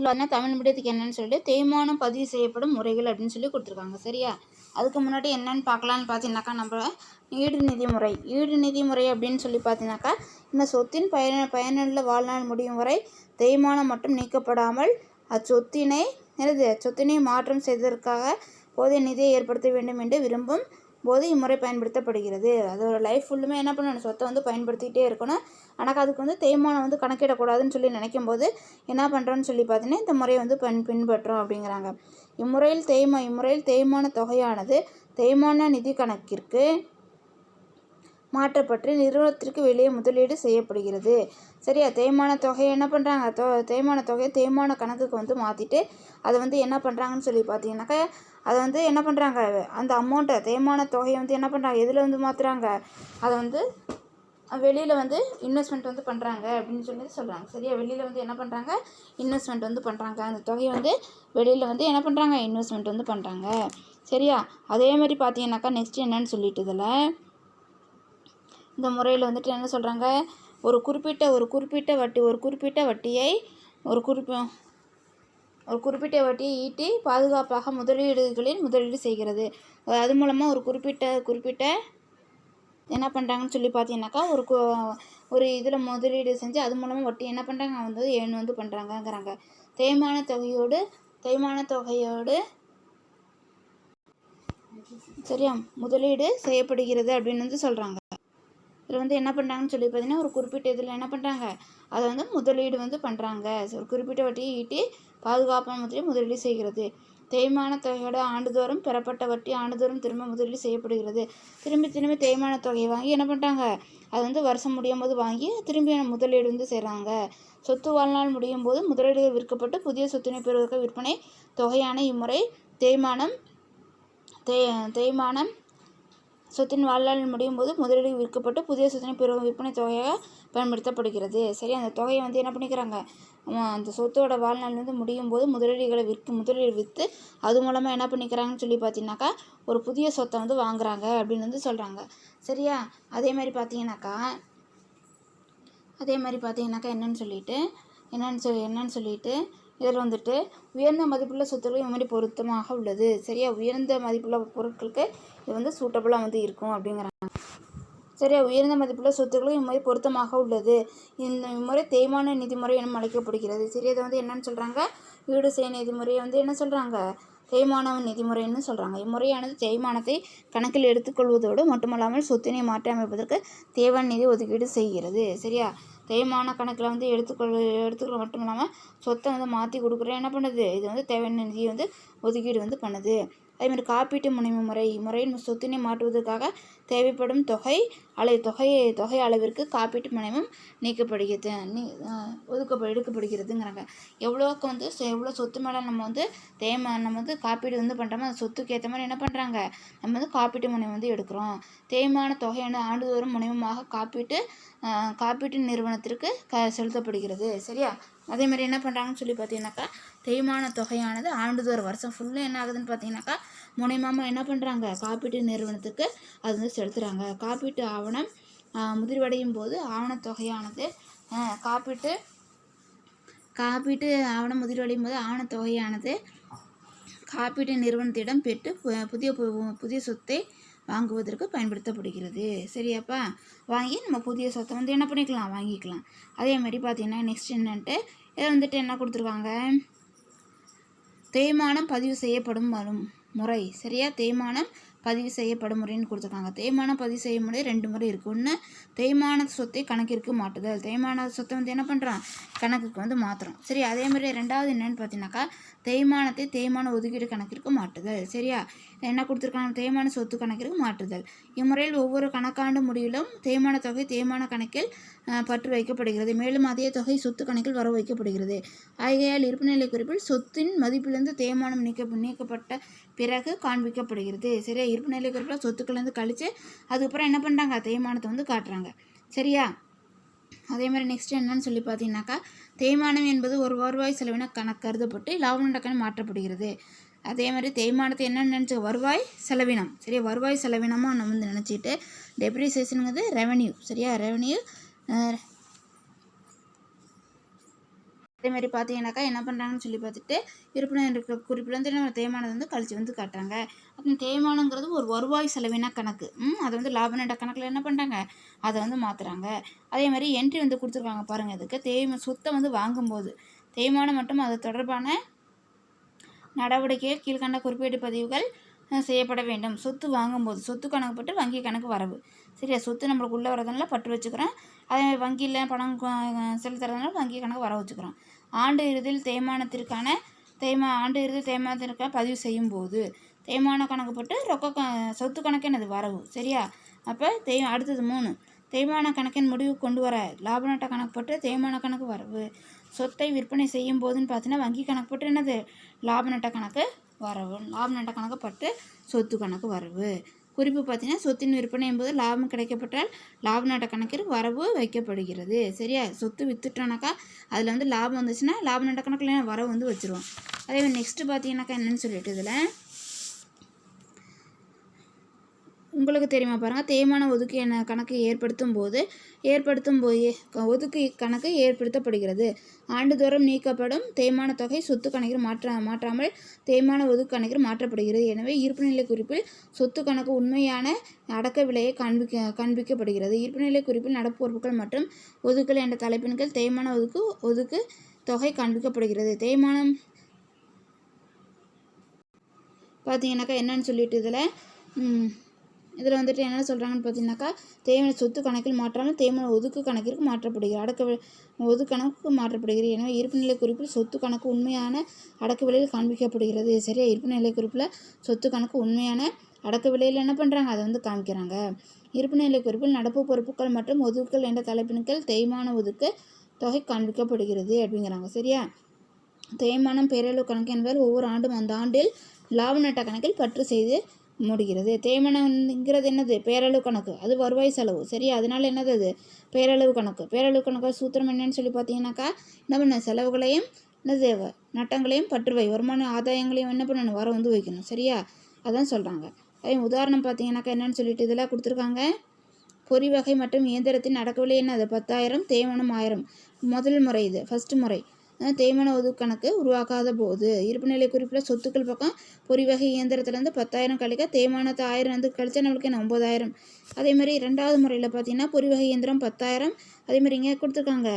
இதில் வந்து தமிழ் மீடியத்துக்கு என்னன்னு சொல்லிட்டு தேய்மானம் பதிவு செய்யப்படும் முறைகள் அப்படின்னு சொல்லி கொடுத்துருக்காங்க. சரியா, அதுக்கு முன்னாடி என்னென்னு பார்க்கலான்னு பார்த்தீங்கன்னாக்கா, நம்ம ஈடு நிதி முறை. ஈடு நிதி முறை அப்படின்னு சொல்லி பார்த்தீங்கன்னாக்கா, இந்த சொத்தின் பயனுள்ள வாழ்நாள் முடியும் வரை தேய்மானம் மட்டும் நீக்கப்படாமல் சொத்தினை மாற்றம் செய்வதற்காக போதிய நிதியை ஏற்படுத்த வேண்டும் என்று விரும்பும் போது இம்முறை பயன்படுத்தப்படுகிறது. அதோட லைஃப் ஃபுல்லுமே என்ன பண்ணணும், சொத்தை வந்து பயன்படுத்திகிட்டே இருக்கணும். ஆனால் அதுக்கு வந்து தேய்மானம் வந்து கணக்கிடக்கூடாதுன்னு சொல்லி நினைக்கும் போது என்ன பண்ணுறோன்னு சொல்லி பார்த்தீங்கன்னா இந்த முறையை வந்து பின்பற்றோம் அப்படிங்கிறாங்க. இம்முறையில் தேய்மான தொகையானது தேய்மான நிதி கணக்கிற்கு மாற்றப்பட்டு நிறுவனத்திற்கு வெளியே முதலீடு செய்யப்படுகிறது. சரியா, தேய்மான தொகையை என்ன பண்ணுறாங்க, தேய்மான தொகையை தேய்மான கணக்குக்கு வந்து மாற்றிட்டு அதை வந்து என்ன பண்ணுறாங்கன்னு சொல்லி பார்த்தீங்கன்னாக்கா, அதை வந்து என்ன பண்ணுறாங்க, அந்த அமௌண்ட்டை தேய்மான தொகையை வந்து என்ன பண்ணுறாங்க, எதில் வந்து மாற்றுறாங்க, அதை வந்து வெளியில் வந்து இன்வெஸ்ட்மெண்ட் வந்து பண்ணுறாங்க அப்படின்னு சொல்லி சொல்கிறாங்க. சரியா, வெளியில் வந்து என்ன பண்ணுறாங்க, இன்வெஸ்ட்மெண்ட் வந்து பண்ணுறாங்க. அந்த தொகையை வந்து வெளியில் வந்து என்ன பண்ணுறாங்க, இன்வெஸ்ட்மெண்ட் வந்து பண்ணுறாங்க. சரியா, அதே மாதிரி பார்த்தீங்கன்னாக்கா நெக்ஸ்ட் என்னன்னு சொல்லிட்டு இதில் இந்த முறையில் வந்துட்டு என்ன சொல்கிறாங்க, ஒரு குறிப்பிட்ட வட்டியை ஈட்டி பாதுகாப்பாக முதலீடு செய்கிறது. அது மூலமாக ஒரு குறிப்பிட்ட என்ன பண்ணுறாங்கன்னு சொல்லி பார்த்தீங்கன்னாக்கா, ஒரு இதில் முதலீடு செஞ்சு அது மூலமாக வட்டி என்ன பண்ணுறாங்க, வந்து ஏர்ன் வந்து பண்ணுறாங்கங்கிறாங்க. தேய்மான தொகையோடு சரியா முதலீடு செய்யப்படுகிறது அப்படின்னு வந்து சொல்கிறாங்க. இதில் வந்து என்ன பண்ணுறாங்கன்னு சொல்லி பார்த்தீங்கன்னா, ஒரு குறிப்பிட்ட இதில் என்ன பண்ணுறாங்க, அதை வந்து முதலீடு வந்து பண்ணுறாங்க. ஒரு குறிப்பிட்ட வட்டியை ஈட்டி பாதுகாப்பான முதலீடு செய்கிறது. தேய்மான தொகையோட ஆண்டுதோறும் பெறப்பட்ட வட்டி ஆண்டுதோறும் திரும்ப முதலீடு செய்யப்படுகிறது. திரும்பி தேய்மான தொகையை வாங்கி என்ன பண்ணுறாங்க, அது வந்து வருஷம் முடியும் போது வாங்கி திரும்பி முதலீடு வந்து செய்கிறாங்க. சொத்து வாழ்நாள் முடியும் போது முதலீடுகள் விற்கப்பட்டு புதிய சொத்தினை பெறுவதற்கு விற்பனை தொகையான இம்முறை தேய்மானம் சொத்தின் வாழ்நாள் முடியும் போது முதலீடு விற்கப்பட்டு புதிய சொத்தினை பெறும் விற்பனை தொகையாக பயன்படுத்தப்படுகிறது. சரி, அந்த தொகையை வந்து என்ன பண்ணிக்கிறாங்க, அந்த சொத்தோட வாழ்நாள் வந்து முடியும் போது முதலீடு விற்று அது மூலமாக என்ன பண்ணிக்கிறாங்கன்னு சொல்லி பார்த்தீங்கன்னாக்கா, ஒரு புதிய சொத்தை வந்து வாங்குறாங்க அப்படின்னு வந்து சொல்கிறாங்க. சரியா, அதே மாதிரி பார்த்தீங்கன்னாக்கா என்னன்னு சொல்லிட்டு இதில் வந்துட்டு உயர்ந்த மதிப்புள்ள சொத்துக்கள் இம்மாதிரி பொருத்தமாக உள்ளது. சரியா, உயர்ந்த மதிப்புள்ள பொருட்களுக்கு இது வந்து சூட்டபுளாக வந்து இருக்கும் அப்படிங்கிறாங்க. சரியா, உயர்ந்த மதிப்புள்ள சொத்துக்களும் இம்முறை பொருத்தமாக உள்ளது. இந்த இம்முறை தேய்மான நிதிமுறை என அழைக்கப்படுகிறது. சரி, அதை வந்து என்னன்னு சொல்கிறாங்க, ஈடு செய் நிதிமுறையை வந்து என்ன சொல்கிறாங்க, தேய்மான நிதிமுறைன்னு சொல்கிறாங்க. இம்முறையானது தேய்மானத்தை கணக்கில் எடுத்துக்கொள்வதோடு மட்டுமல்லாமல் சொத்தினை மாற்றி அமைப்பதற்கு தேவையான நிதி ஒதுக்கீடு செய்கிறது. சரியா, தேய்மான கணக்கில் வந்து எடுத்துக்கொள்ள மட்டும் இல்லாமல் சொத்தை வந்து மாற்றி கொடுக்குறேன் என்ன பண்ணுது, இது வந்து தேவையான நிதியை வந்து ஒதுக்கீடு வந்து பண்ணுது. அதேமாதிரி காப்பீட்டு முறை இம்முறையில் சொத்தினை மாற்றுவதற்காக தேவைப்படும் தொகை அளவிற்கு காப்பீட்டு முனையம் எடுக்கப்படுகிறதுங்கிறாங்க. எவ்வளோ சொத்து மேலே நம்ம வந்து காப்பீடு வந்து பண்ணுறோமோ அந்த சொத்துக்கு ஏற்ற மாதிரி என்ன பண்ணுறாங்க, நம்ம வந்து காப்பீட்டு முனையம் வந்து எடுக்கிறோம். தேய்மான தொகையான ஆண்டுதோறும் முனையமாக காப்பீட்டு நிறுவனத்திற்கு செலுத்தப்படுகிறது. சரியா, அதே மாதிரி என்ன பண்ணுறாங்கன்னு சொல்லி பார்த்தீங்கன்னாக்கா, தேய்மான தொகையானது ஆண்டுதோறும் வருஷம் ஃபுல்லாக என்ன ஆகுதுன்னு பார்த்தீங்கன்னாக்கா, முனையமாக என்ன பண்ணுறாங்க, காப்பீட்டு நிறுவனத்துக்கு அது வந்து செலுத்துகிறாங்க. காப்பீட்டு ஆவணம் முதிர்வடையும் போது ஆவணத்தொகையானது காப்பீட்டு ஆவணம் முதிர்வடையும் போது ஆவணத்தொகையானது காப்பீட்டு நிறுவனத்திடம் பெற்று புதிய சொத்தை வாங்குவதற்கு பயன்படுத்தப்படுகிறது. சரியாப்பா, வாங்கி நம்ம புதிய சொத்தை வந்து என்ன பண்ணிக்கலாம், வாங்கிக்கலாம். அதே மாதிரி பார்த்தீங்கன்னா நெக்ஸ்ட் என்னன்ட்டு இதை வந்துட்டு என்ன கொடுத்துருக்காங்க, தேய்மானம் பதிவு செய்யப்படும் முறை. சரியா, தேய்மானம் பதிவு செய்யப்படும் முறைன்னு கொடுத்துருக்காங்க. தேய்மானம் பதிவு செய்ய முறை 2 முறை இருக்குது. ஒன்று, தேய்மான சொத்தை கணக்கிற்கு மாற்றுதல். தேய்மான சொத்தை வந்து என்ன பண்ணுறான், கணக்குக்கு வந்து மாற்றுறோம். சரி, அதே மாதிரி 2வது என்னென்னு பார்த்தீங்கன்னாக்கா, தேய்மானத்தை தேய்மான ஒதுக்கீடு கணக்கிற்கு மாற்றுதல். சரியா, என்ன கொடுத்துருக்காங்க, தேய்மான சொத்து கணக்கிற்கு மாற்றுதல். இம்முறையில் ஒவ்வொரு கணக்காண்டு முடிவிலும் தேய்மான தொகை தேய்மான கணக்கில் பற்று வைக்கப்படுகிறது. மேலும் அதே தொகை சொத்து கணக்கில் வரவு வைக்கப்படுகிறது. ஆகையால் இருப்புநிலை குறிப்பில் சொத்தின் மதிப்பிலிருந்து தேய்மானம் நீக்கப்பட்ட பிறகு காண்பிக்கப்படுகிறது. சரியா, இருப்புநிலை குறிப்பில் சொத்துக்கள்லேருந்து கழித்து அதுக்கப்புறம் என்ன பண்ணுறாங்க, தேய்மானத்தை வந்து காட்டுறாங்க. சரியா, அதே மாதிரி நெக்ஸ்ட் என்னன்னு சொல்லி பார்த்தீங்கன்னாக்கா, தேய்மானம் என்பது ஒரு வருவாய் செலவின கணக்கு கருதப்பட்டு லாப நட்டக்கணக்கு மாற்றப்படுகிறது. அதே மாதிரி தேய்மானத்தை என்னென்னு நினச்சி, வருவாய் செலவினம். சரியா, வருவாய் செலவினமாக நம்ம வந்து நினச்சிட்டு டெப்ரிசியேஷனுங்கிறது ரெவன்யூ. சரியா, ரெவன்யூ அதேமாதிரி பார்த்தீங்கன்னாக்கா என்ன பண்ணுறாங்கன்னு சொல்லி பார்த்துட்டு இருப்பினும் இருக்கிற குறிப்பிலேருந்து நம்ம தேய்மானம் கழிச்சு காட்டுறாங்க. அப்போ தேய்மானங்கிறது ஒரு வருவாய் செலவின கணக்கு. அதை லாப நட்ட கணக்கில் என்ன பண்ணுறாங்க, அதை மாற்றுறாங்க. அதே மாதிரி என்ட்ரி கொடுத்துருக்காங்க பாருங்கள். இதுக்கு சொத்தை வாங்கும்போது தேய்மானம் மற்றும் அது தொடர்பான நடவடிக்கைகள் கீழ்கண்ட குறிப்பீட்டு பதிவுகள் செய்யப்பட வேண்டும். சொத்து வாங்கும்போது சொத்து கணக்கு பட்டு வங்கி கணக்கு வரவு. சரியா, சொத்து நம்மளுக்கு உள்ளே வரதுனால பட்டு வச்சுக்கிறோம். அதே வங்கியில் பணம் செலுத்துறதுனால வங்கி கணக்கு வர வச்சுக்கிறோம். ஆண்டு இறுதியில் தேய்மானத்திற்கான பதிவு செய்யும் போது தேய்மான கணக்கு பட்டு சொத்து கணக்கு என்னது வரவு. சரியா, அப்போ அடுத்தது 3 தேய்மான கணக்கின் முடிவு கொண்டு வர லாப நட்ட கணக்கு பட்டு தேய்மான கணக்கு வரவு. சொத்தை விற்பனை செய்யும் போதுன்னு பார்த்தீங்கன்னா வங்கி கணக்கு பட்டு என்னது லாப நட்ட கணக்கு வரவு. லாப நட்ட கணக்கு பட்டு சொத்து கணக்கு வரவு. குறிப்பு பார்த்தீங்கன்னா சொத்தின் விற்பனை என்பது லாபம் கிடைக்கப்பட்டால் லாப நட்ட கணக்கில் வரவு வைக்கப்படுகிறது. சரியா, சொத்து வித்துட்டோனாக்கா அதில் லாபம் வந்துச்சுன்னா லாப நட்ட கணக்கில் வரவு வச்சுருவோம். அதே மாதிரி நெக்ஸ்ட்டு பார்த்தீங்கன்னாக்கா என்னென்னு சொல்லிட்டு இதில் உங்களுக்கு தெரியுமா பாருங்கள். தேய்மான ஒதுக்கு என கணக்கு ஏற்படுத்தும் போது ஒதுக்கு கணக்கு ஏற்படுத்தப்படுகிறது. ஆண்டுதோறும் நீக்கப்படும் தேய்மான தொகை சொத்து கணக்கில் மாற்றாமல் தேய்மான ஒதுக்கு கணக்கில் மாற்றப்படுகிறது. எனவே இருப்புநிலை குறிப்பில் சொத்து கணக்கு உண்மையான அடக்க விலையை காண்பிக்கப்படுகிறது. இருப்புநிலை குறிப்பில் நடப்பு பொறுப்புகள் மற்றும் ஒதுக்கல் என்ற தலைப்பின் கீழ் தேய்மான ஒதுக்கு தொகை காண்பிக்கப்படுகிறது. தேய்மானம் பார்த்தீங்கன்னாக்கா என்னன்னு சொல்லிட்டு இதில் என்ன சொல்கிறாங்கன்னு பார்த்தீங்கன்னாக்கா தேய்மான சொத்து கணக்கில் மாற்றாமல் தேய்மான ஒதுக்கு கணக்கிற்கு மாற்றப்படுகிறது. ஒதுக்கு கணக்கு மாற்றப்படுகிறது. எனவே இருப்புநிலை குறிப்பில் சொத்து கணக்கு உண்மையான அடக்க விலையில் காண்பிக்கப்படுகிறது. சரியா, இருப்புநிலை குறிப்பில் சொத்து கணக்கு உண்மையான அடக்க விலையில் என்ன பண்ணுறாங்க, அதை காமிக்கிறாங்க. இருப்புநிலை குறிப்பில் நடப்பு பொறுப்புகள் மற்றும் ஒதுக்குகள் என்ற தலைப்பின் கீழ் தேய்மான ஒதுக்கு தொகை காண்பிக்கப்படுகிறது அப்படிங்கிறாங்க. சரியா, தேய்மானம் பேரளவு கணக்கு என்பது ஒவ்வொரு ஆண்டும் அந்த ஆண்டில் லாப நட்ட கணக்கில் பற்று செய்து முடிகிறது. தேய்மானம்ங்கிறது என்னது, பேரளவு கணக்கு, அது வருவாய் செலவு. சரியா, அதனால என்னது அது பேரளவு கணக்கு. பேரளவு கணக்கு சூத்திரம் என்னன்னு சொல்லி பார்த்தீங்கன்னாக்கா என்ன பண்ண செலவுகளையும் என்னது நட்டங்களையும் பற்றுவை வருமான ஆதாயங்களையும் என்ன பண்ணணும் வர வைக்கணும். சரியா, அதான் சொல்கிறாங்க. அதே உதாரணம் பார்த்தீங்கன்னாக்கா என்னன்னு சொல்லிட்டு இதெல்லாம் கொடுத்துருக்காங்க. பொறி வகை மற்றும் இயந்திரத்தின் அடக்கவிலை என்னது 10,000, தேய்மானம் 1000. முதல் முறை இது ஃபஸ்ட்டு முறை. தேய்மான ஒதுக்கு கணக்கு உருவாக்காத போது இருப்புநிலை குறிப்பில் சொத்துக்கள் பக்கம் பொறி வகை இயந்திரத்துலேருந்து 10,000 கழிக்க தேய்மானத்தை 1000 கழிச்சா நம்மளுக்கு என்ன 9,000. அதேமாதிரி 2வது முறையில் பார்த்தீங்கன்னா பொறி வகை இயந்திரம் 10,000. அதேமாதிரி இங்கே கொடுத்துருக்காங்க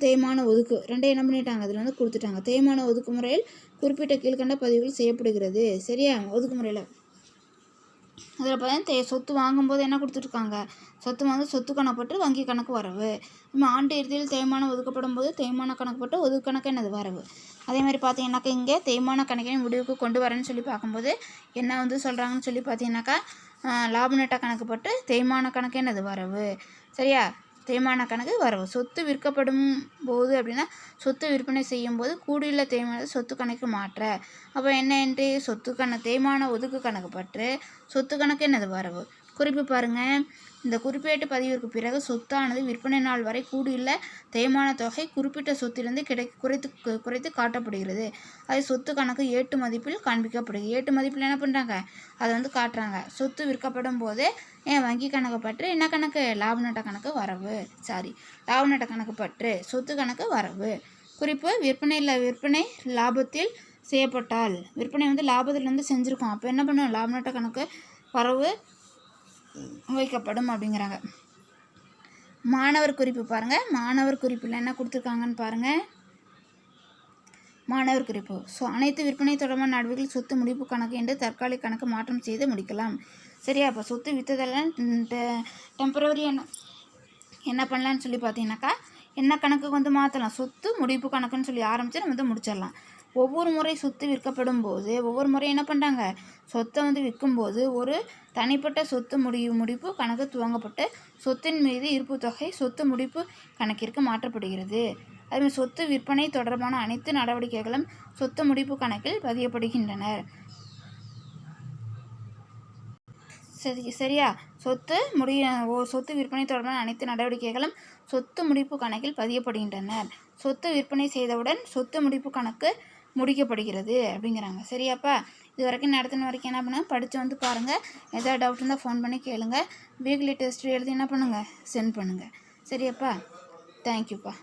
தேய்மான ஒதுக்கு ரெண்டே என்ன பண்ணிட்டாங்க அதில் கொடுத்துட்டாங்க. தேய்மான ஒதுக்கு முறையில் குறிப்பிட்ட கீழ்கண்ட பதிவுகள் செய்யப்படுகிறது. சரியா, ஒதுக்கு முறையில் அதில் பார்த்தீங்கன்னா சொத்து வாங்கும்போது என்ன கொடுத்துருக்காங்க, சொத்து கணக்கப்பட்டு வங்கி கணக்கு வரவு. நம்ம ஆண்டு இறுதியில் தேய்மானம் ஒதுக்கப்படும் போது தேய்மான கணக்கப்பட்டு ஒதுக்கு கணக்கு என்னது வரவு. அதே மாதிரி பார்த்தீங்கன்னாக்கா இங்கே தேய்மான கணக்கினை முடிவுக்கு கொண்டு வரேன்னு சொல்லி பார்க்கும்போது என்ன சொல்கிறாங்கன்னு சொல்லி பார்த்தீங்கன்னாக்கா லாப நட்ட கணக்குப்பட்டு தேய்மான கணக்கு என்னது வரவு. சரியா, தேய்மான கணக்கு வரவு. சொத்து விற்கப்படும் போது அப்படின்னா சொத்து விற்பனை செய்யும் போது கூடியுள்ள தேய்மானத்தை சொத்து கணக்கு மாற்ற. அப்போ என்ன தேய்மான ஒதுக்கு கணக்கு பற்று சொத்து கணக்கு என்னது வரவு. குறிப்பு பாருங்கள். இந்த குறிப்பேட்டு பதிவிற்கு பிறகு சொத்தானது விற்பனை நாள் வரை கூடியுள்ள தேய்மான தொகை குறிப்பிட்ட சொத்திலிருந்து குறைத்து காட்டப்படுகிறது. அது சொத்து கணக்கு ஏட்டு மதிப்பில் காண்பிக்கப்படுகிறது. ஏட்டு மதிப்பில் என்ன பண்ணுறாங்க, அதை காட்டுறாங்க. சொத்து விற்கப்படும் போது வங்கி கணக்கு பற்று என்ன கணக்கு, லாப நட்ட கணக்கு வரவு. லாப நட்ட கணக்கு பற்று சொத்து கணக்கு வரவு. குறிப்பு விற்பனை லாபத்தில் செய்யப்பட்டால் விற்பனை லாபத்திலிருந்து செஞ்சுருக்கோம். அப்போ என்ன பண்ணுவோம், லாப நட்ட கணக்கு வரவு வைக்கப்படும் அப்படிங்கிறாங்க. மாணவர் குறிப்பு பாருங்கள். மாணவர் குறிப்பில் என்ன கொடுத்துருக்காங்கன்னு பாருங்கள். மாணவர் குறிப்பு அனைத்து விற்பனை தொடர்பான நடவடிக்கைகள் சொத்து முடிப்பு கணக்கு என்று தற்காலிக கணக்கு மாற்றம் செய்து முடிக்கலாம். சரியா, அப்போ சொத்து விற்றதெல்லாம் டெம்பரவரி என்ன பண்ணலான்னு சொல்லி பார்த்தீங்கன்னாக்கா என்ன கணக்கு மாற்றலாம், சொத்து முடிப்பு கணக்குன்னு சொல்லி ஆரம்பித்து நம்ம முடிச்சிடலாம். ஒவ்வொரு முறை சொத்து விற்கப்படும் போது ஒவ்வொரு முறை என்ன பண்ணுறாங்க, சொத்தை விற்கும்போது ஒரு தனிப்பட்ட சொத்து முடிப்பு கணக்கு துவங்கப்பட்டு சொத்தின் மீது இருப்பு தொகை சொத்து முடிப்பு கணக்கிற்கு மாற்றப்படுகிறது. அதுமாதிரி சொத்து விற்பனை தொடர்பான அனைத்து நடவடிக்கைகளும் சொத்து முடிப்பு கணக்கில் பதியப்படுகின்றன. சரியா, சொத்து விற்பனை தொடர்பான அனைத்து நடவடிக்கைகளும் சொத்து முடிப்பு கணக்கில் பதியப்படுகின்றன. சொத்து விற்பனை செய்தவுடன் சொத்து முடிப்பு கணக்கு முடிக்கப்படுகிறது அப்படிங்கிறாங்க. சரியாப்பா, இது வரைக்கும் நடத்தின வரைக்கும் என்ன பண்ணுங்கள், படித்து பாருங்கள். எதாவது டவுட் இருந்தால் ஃபோன் பண்ணி கேளுங்கள். வீக்லி டெஸ்ட் எழுதி என்ன பண்ணுங்கள், சென்ட் பண்ணுங்கள். சரியாப்பா, தேங்க்யூப்பா.